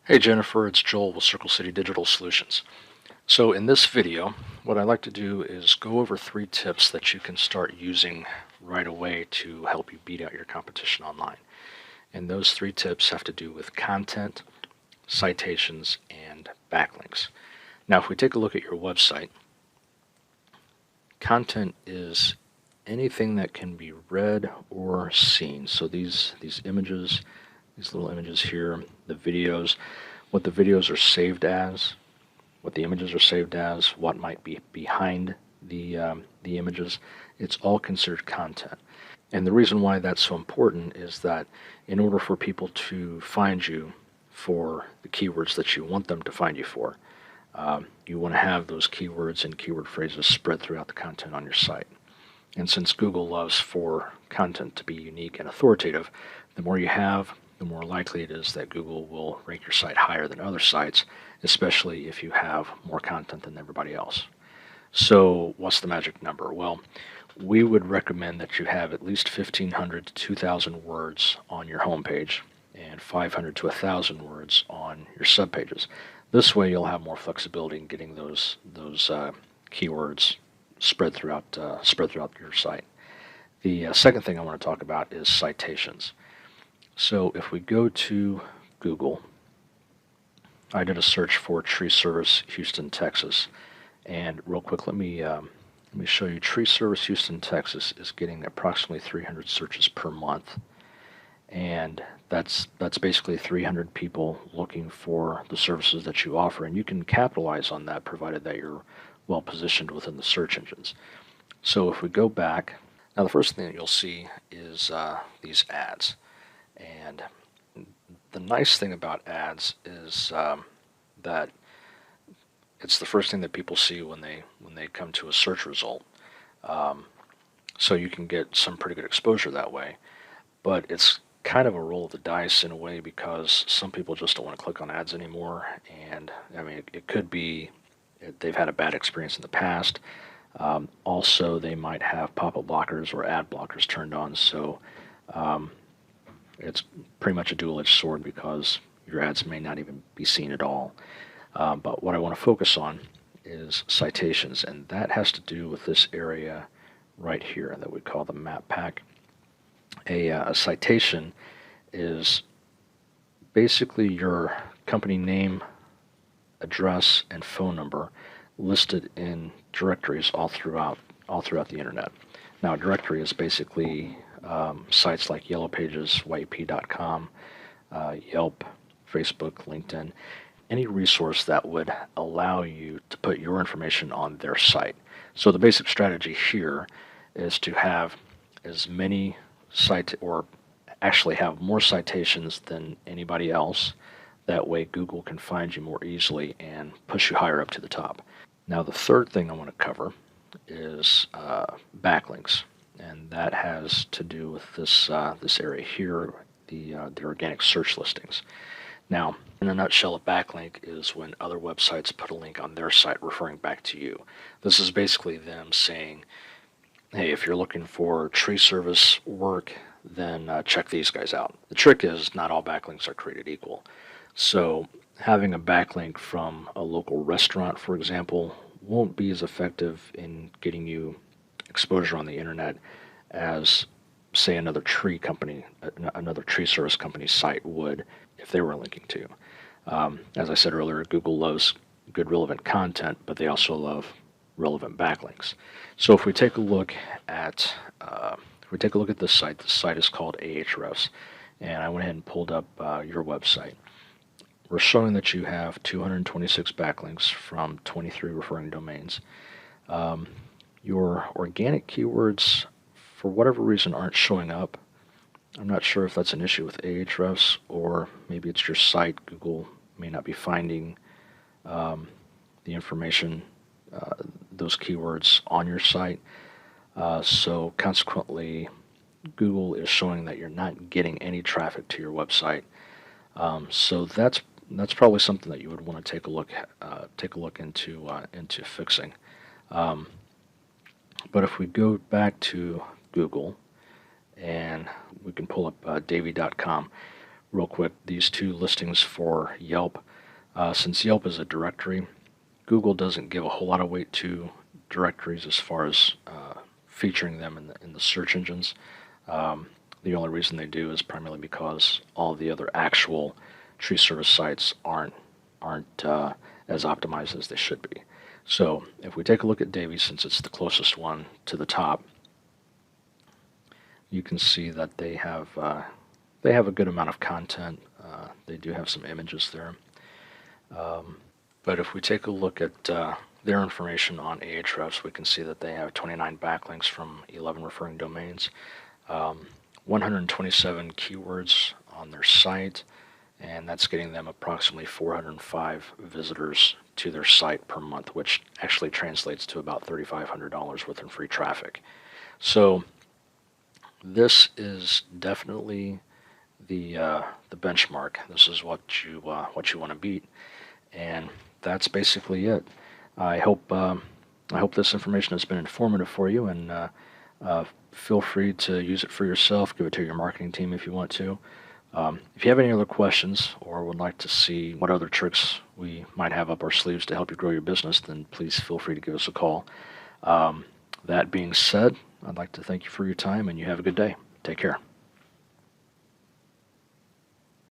Hey Jennifer, it's Joel with Circle City Digital Solutions. So in this video, what I'd like to do is go over 3 tips that you can start using right away to help you beat out your competition online. And those 3 tips have to do with content, citations, and backlinks. Now if we take a look at your website, content is anything that can be read or seen. So these images, these little images here, the videos, what the videos are saved as, what the images are saved as, what might be behind the images, it's all considered content. And the reason why that's so important is that in order for people to find you for the keywords that you want them to find you for, you want to have those keywords and keyword phrases spread throughout the content on your site. And since Google loves for content to be unique and authoritative, the more you have, the more likely it is that Google will rank your site higher than other sites, especially if you have more content than everybody else. So what's the magic number? Well, we would recommend that you have at least 1,500 to 2,000 words on your homepage and 500 to 1,000 words on your subpages. This way you'll have more flexibility in getting those keywords spread throughout your site. The second thing I want to talk about is citations. So if we go to Google, I did a search for tree service Houston, Texas, and real quick, let me show you. Tree service Houston, Texas is getting approximately 300 searches per month, and that's basically 300 people looking for the services that you offer, and you can capitalize on that provided that you're well positioned within the search engines. So if we go back, now the first thing that you'll see is these ads. And the nice thing about ads is that it's the first thing that people see when they come to a search result. So you can get some pretty good exposure that way. But it's kind of a roll of the dice in a way because some people just don't want to click on ads anymore. And I mean, it could be they've had a bad experience in the past. Also, they might have pop-up blockers or ad blockers turned on. So it's pretty much a dual-edged sword because your ads may not even be seen at all. But what I want to focus on is citations, and that has to do with this area right here that we call the map pack. A citation is basically your company name, address, and phone number listed in directories all throughout the internet. Now, a directory is basically sites like Yellow Pages, YP.com, Yelp, Facebook, LinkedIn, any resource that would allow you to put your information on their site. So the basic strategy here is to have as many or actually have more citations than anybody else. That way Google can find you more easily and push you higher up to the top. Now the third thing I want to cover is backlinks. And that has to do with this area here, the organic search listings. Now, in a nutshell, a backlink is when other websites put a link on their site referring back to you. This is basically them saying, hey, if you're looking for tree service work, then check these guys out. The trick is not all backlinks are created equal. So having a backlink from a local restaurant, for example, won't be as effective in getting you exposure on the internet as, say, another tree service company's site would if they were linking to. As I said earlier, Google loves good relevant content, but they also love relevant backlinks. So if we take a look at this site is called Ahrefs, and I went ahead and pulled up your website. We're showing that you have 226 backlinks from 23 referring domains. Your organic keywords, for whatever reason, aren't showing up. I'm not sure if that's an issue with Ahrefs or maybe it's your site. Google may not be finding the information, those keywords on your site. So consequently, Google is showing that you're not getting any traffic to your website. So that's probably something that you would want to take a look into fixing. But if we go back to Google and we can pull up Davy.com, real quick, these two listings for Yelp. Since Yelp is a directory, Google doesn't give a whole lot of weight to directories as far as featuring them in the search engines. The only reason they do is primarily because all the other actual tree service sites aren't as optimized as they should be. So if we take a look at Davy, since it's the closest one to the top, you can see that they have a good amount of content. They do have some images there. But if we take a look at their information on Ahrefs, we can see that they have 29 backlinks from 11 referring domains, 127 keywords on their site, and that's getting them approximately 405 visitors to their site per month, which actually translates to about $3,500 worth in free traffic. So this is definitely the benchmark. This is what you want to beat, and that's basically it. I hope this information has been informative for you, and feel free to use it for yourself. Give it to your marketing team if you want to. If you have any other questions or would like to see what other tricks we might have up our sleeves to help you grow your business, then please feel free to give us a call. That being said, I'd like to thank you for your time, and you have a good day. Take care.